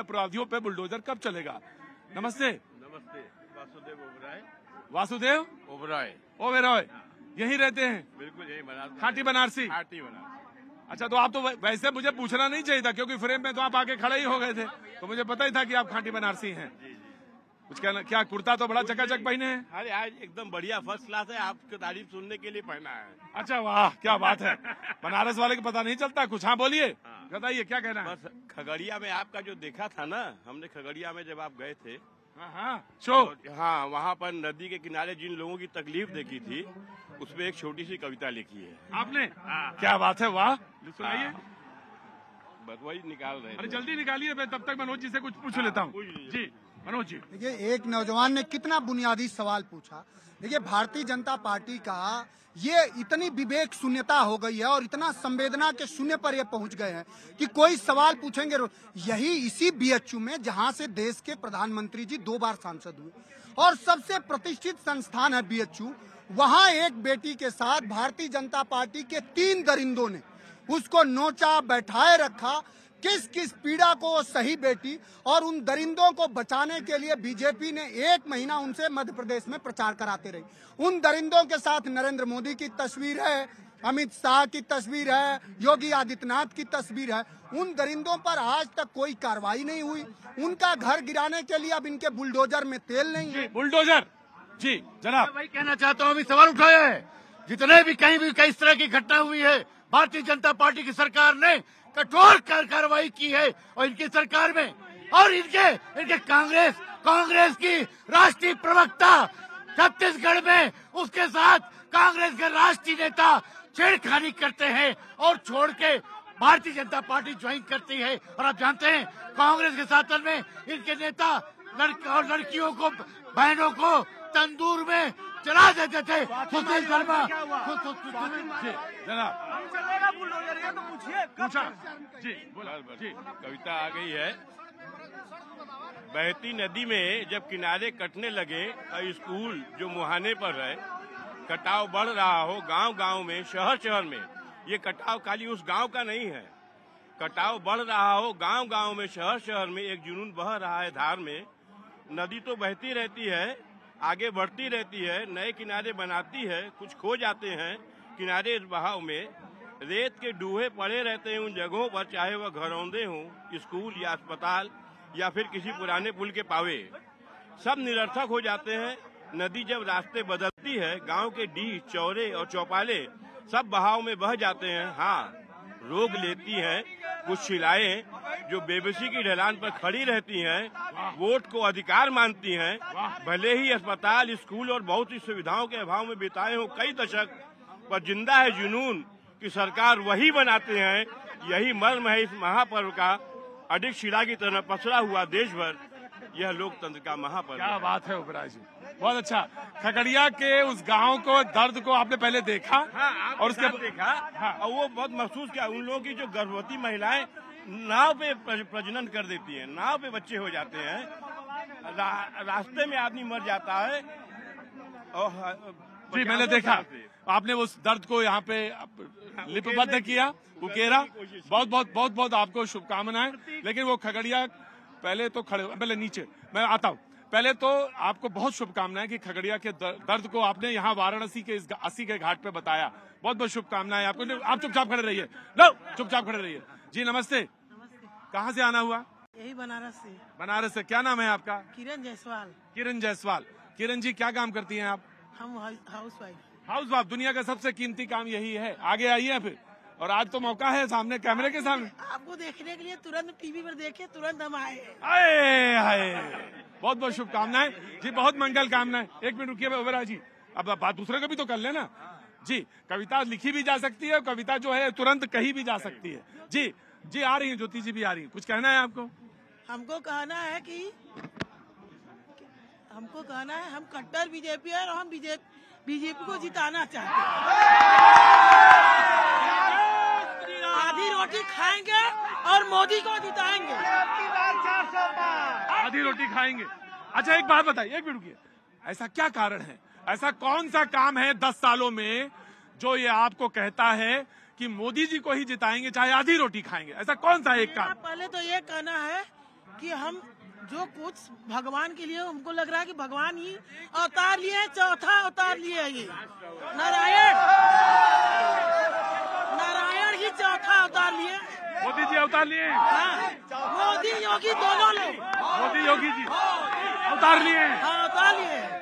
अपराधियों पे बुलडोजर कब चलेगा? नमस्ते। नमस्ते। वासुदेव ओबराय। वासुदेव ओबराय यही रहते हैं? बिल्कुल यही बनारसी। खाटी बनारसी। अच्छा, तो आप तो वैसे मुझे पूछना नहीं चाहिए था, क्योंकि फ्रेम में तो आप आके खड़े ही हो गए थे, तो मुझे पता ही था कि आप खाटी बनारसी हैं। कुछ कहना? क्या कुर्ता तो बड़ा चकाचक पहने हैं। अरे आज एकदम बढ़िया फर्स्ट क्लास है, आपकी तारीफ सुनने के लिए पहना है। अच्छा, वाह क्या बात है। बनारस वाले को पता नहीं चलता कुछ। हाँ बोलिए, बताइए क्या कहना है। बस खगड़िया में आपका जो देखा था ना, हमने खगड़िया में जब आप गए थे, हाँ, वहाँ पर नदी के किनारे जिन लोगों की तकलीफ देखी थी, उसमें एक छोटी सी कविता लिखी है आपने। क्या बात है, वाह, सुनाइए। बस वही निकाल रहे। अरे जल्दी निकालिए, मैं तब तक मनोज जी से कुछ पूछ लेता हूँ। जी मनोज जी। देखिए, एक नौजवान ने कितना बुनियादी सवाल पूछा। देखिए, भारतीय जनता पार्टी का ये इतनी विवेक शून्यता हो गई है और इतना संवेदना के शून्य पर ये पहुंच गए हैं कि कोई सवाल पूछेंगे। यही इसी बीएचयू में, जहां से देश के प्रधानमंत्री जी 2 बार सांसद हुए और सबसे प्रतिष्ठित संस्थान है बीएचयू, वहां एक बेटी के साथ भारतीय जनता पार्टी के 3 दरिंदों ने उसको नोचा, बैठाए रखा। किस किस पीड़ा को वो सही बेटी, और उन दरिंदों को बचाने के लिए बीजेपी ने 1 महीना उनसे मध्य प्रदेश में प्रचार कराते रही। उन दरिंदों के साथ नरेंद्र मोदी की तस्वीर है, अमित शाह की तस्वीर है, योगी आदित्यनाथ की तस्वीर है। उन दरिंदों पर आज तक कोई कार्रवाई नहीं हुई। उनका घर गिराने के लिए अब इनके बुलडोजर में तेल नहीं है। बुलडोजर जी जनाब, मैं वही कहना चाहता हूँ। अभी सवाल उठाया है, जितने भी कहीं भी कई तरह की घटना हुई है, भारतीय जनता पार्टी की सरकार ने कठोर कार्रवाई की है। और इनकी सरकार में और इनके कांग्रेस की राष्ट्रीय प्रवक्ता छत्तीसगढ़ में उसके साथ कांग्रेस के राष्ट्रीय नेता छेड़खानी करते हैं और छोड़ के भारतीय जनता पार्टी ज्वाइन करती है। और आप जानते हैं, कांग्रेस के शासन में इनके नेता लड़कियों को, बहनों को तंदूर में चला देते थे। सुशील शर्मा जनाब पूछा जी, बोला जी। कविता आ गई है। बहती नदी में जब किनारे कटने लगे और स्कूल जो मुहाने पर है, कटाव बढ़ रहा हो गांव गांव में, शहर शहर में। ये कटाव खाली उस गांव का नहीं है, कटाव बढ़ रहा हो गांव गांव में, शहर शहर में। एक जुनून बह रहा है धार में। नदी तो बहती रहती है, आगे बढ़ती रहती है, नए किनारे बनाती है, कुछ खो जाते हैं किनारे इस बहाव में। रेत के डूहे पड़े रहते हैं उन जगहों पर, चाहे वह घरौंदे हों, स्कूल या अस्पताल या फिर किसी पुराने पुल के पावे, सब निरर्थक हो जाते हैं। नदी जब रास्ते बदलती है, गांव के डीह, चौरे और चौपाले सब बहाव में बह जाते हैं। हाँ, रोक लेती हैं कुछ शिलाएं जो बेबसी की ढलान पर खड़ी रहती हैं, वोट को अधिकार मानती हैं। भले ही अस्पताल, स्कूल और बहुत सी सुविधाओं के अभाव में बिताए हों कई दशक, पर जिंदा है जुनून कि सरकार वही बनाते हैं। यही मर्म है इस महापर्व का, अडिग शिला की तरह पसरा हुआ देश भर। यह लोकतंत्र का महापर्व। क्या बात है ओबराय जी, बहुत अच्छा। खगड़िया के उस गांव को, दर्द को आपने पहले देखा? हाँ, और उसके देखा। हाँ, और वो बहुत महसूस किया। उन लोगों की जो गर्भवती महिलाएं नाव पे प्रजनन कर देती हैं, नाव पे बच्चे हो जाते हैं, रास्ते में आदमी मर जाता है। और जी मैंने देखा, आपने उस दर्द को यहाँ पे लिपिबद्ध किया, उकेरा। बहुत बहुत बहुत बहुत आपको शुभकामनाएं। लेकिन वो खगड़िया, पहले तो पहले नीचे मैं आता हूँ। पहले तो आपको बहुत शुभकामनाएं कि खगड़िया के दर्द को आपने यहाँ वाराणसी के इस 80 के घाट पे बताया। बहुत बहुत शुभकामनाएं आपको। आप चुपचाप खड़े रहिए, चुपचाप खड़े रहिए। जी नमस्ते। कहाँ से आना हुआ? यही बनारस से। बनारस से। क्या नाम है आपका? किरण जायसवाल। किरण जायसवाल। किरण जी, क्या काम करती हैं आप? हम हाउस वाइफ। House wife. दुनिया का सबसे कीमती काम यही है। आगे आइए फिर। और आज तो मौका है सामने, कैमरे के सामने आपको देखने के लिए। तुरंत टीवी पर देखे, तुरंत हम आए। बहुत बहुत शुभकामनाएं जी, बहुत मंगल कामनाएं। 1 मिनट रुकिए ओबराय जी, अब बात दूसरे को भी तो कर लेना जी। कविता लिखी भी जा सकती है, कविता जो है तुरंत कही भी जा सकती है। जी जी आ रही है, ज्योति जी भी आ रही है। कुछ कहना है आपको? हमको कहना है हम कट्टर बीजेपी है और हम बीजेपी को जिताना चाहते हैं। आधी रोटी खाएंगे और मोदी को जिताएंगे। आधी रोटी खाएंगे। अच्छा एक बात बताइए, 1 मिनट रुकिए। ऐसा क्या कारण है, ऐसा कौन सा काम है 10 सालों में जो ये आपको कहता है कि मोदी जी को ही जिताएंगे चाहे आधी रोटी खाएंगे? ऐसा कौन सा एक काम? पहले तो ये कहना है कि हम जो कुछ भगवान के लिए, हमको लग रहा है कि भगवान ही अवतार लिए, चौथा अवतार लिए ये नारायण ही चौथा अवतार लिए। मोदी जी अवतार लिए। हाँ, मोदी योगी दोनों लोग। मोदी योगी जी अवतार लिए। हाँ, अवतार लिए।